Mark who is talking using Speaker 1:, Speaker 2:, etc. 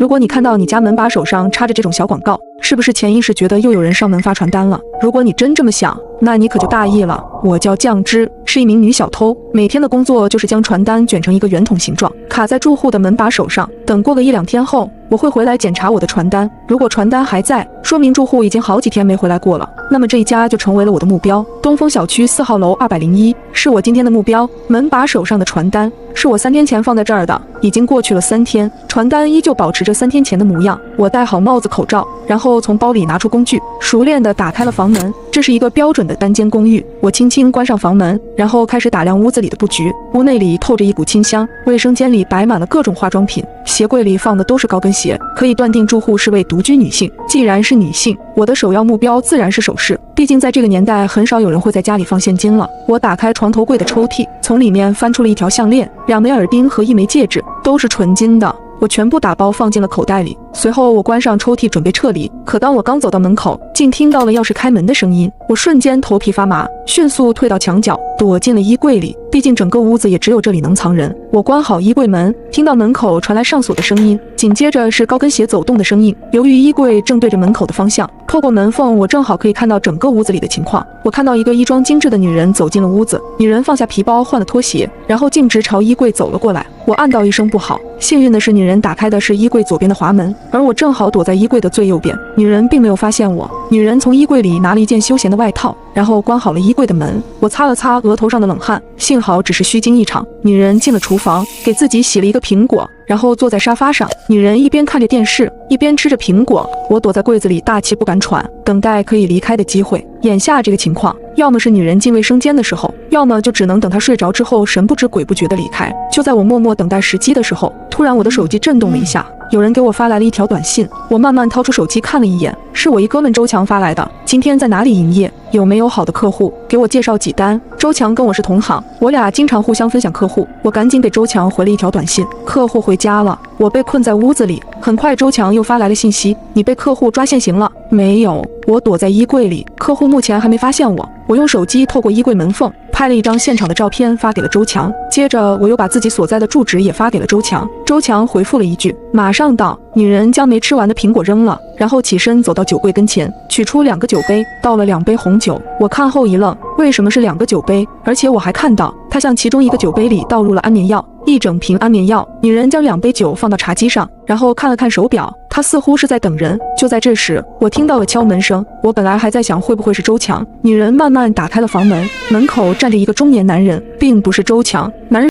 Speaker 1: 如果你看到你家门把手上插着这种小广告，是不是潜意识觉得又有人上门发传单了？如果你真这么想，那你可就大意了。我叫酱汁，是一名女小偷，每天的工作就是将传单卷成一个圆筒形状，卡在住户的门把手上。等过个1-2天后，我会回来检查我的传单，如果传单还在，说明住户已经好几天没回来过了，那么这一家就成为了我的目标。东风小区4号楼201是我今天的目标。门把手上的传单是我3天前放在这儿的，已经过去了3天，传单依旧保持着3天前的模样。我戴好帽子口罩，然后从包里拿出工具，熟练地打开了房门。这是一个标准的单间公寓，我轻轻关上房门，然后开始打量屋子里的布局。屋内里透着一股清香，卫生间里摆满了各种化妆品，鞋柜里放的都是高跟鞋，可以断定住户是位独居女性。既然是女性，我的首要目标自然是首饰，毕竟在这个年代很少有人会在家里放现金了。我打开床头柜的抽屉，从里面翻出了一条项链、2枚耳钉和1枚戒指，都是纯金的。我全部打包放进了口袋里，随后我关上抽屉准备撤离，可当我刚走到门口，竟听到了钥匙开门的声音。我瞬间头皮发麻，迅速退到墙角，躲进了衣柜里，毕竟整个屋子也只有这里能藏人。我关好衣柜门，听到门口传来上锁的声音，紧接着是高跟鞋走动的声音。由于衣柜正对着门口的方向，透过门缝我正好可以看到整个屋子里的情况。我看到一个衣装精致的女人走进了屋子，女人放下皮包，换了拖鞋，然后径直朝衣柜走了过来。我暗道一声不好，幸运的是女人打开的是衣柜左边的滑门，而我正好躲在衣柜的最右边，女人并没有发现我。女人从衣柜里拿了一件休闲的外套，然后关好了衣柜的门。我擦了擦额头上的冷汗，幸好只是虚惊一场。女人进了厨房，给自己洗了一个苹果，然后坐在沙发上。女人一边看着电视，一边吃着苹果。我躲在柜子里大气不敢喘，等待可以离开的机会。眼下这个情况，要么是女人进卫生间的时候，要么就只能等她睡着之后神不知鬼不觉地离开。就在我默默等待时机的时候，突然我的手机震动了一下，有人给我发来了一条短信。我慢慢掏出手机看了一眼，是我一哥们周强发来的。今天在哪里营业？有没有好的客户？给我介绍几单。周强跟我是同行，我俩经常互相分享客户。我赶紧给周强回了一条短信：客户回家了，我被困在屋子里。很快周强又发来了信息：你被客户抓现行了。没有，我躲在衣柜里，客户目前还没发现我。我用手机透过衣柜门缝拍了一张现场的照片发给了周强，接着我又把自己所在的住址也发给了周强。周强回复了一句：马上到。女人将没吃完的苹果扔了，然后起身走到酒柜跟前，取出2个酒杯，倒了2杯红酒。我看后一愣，为什么是2个酒杯？而且我还看到她向其中一个酒杯里倒入了安眠药，1整瓶安眠药。女人将2杯酒放到茶几上，然后看了看手表，她似乎是在等人。就在这时，我听到了敲门声。我本来还在想会不会是周强，女人慢慢打开了房门，门口站着一个中年男人，并不是周强。男人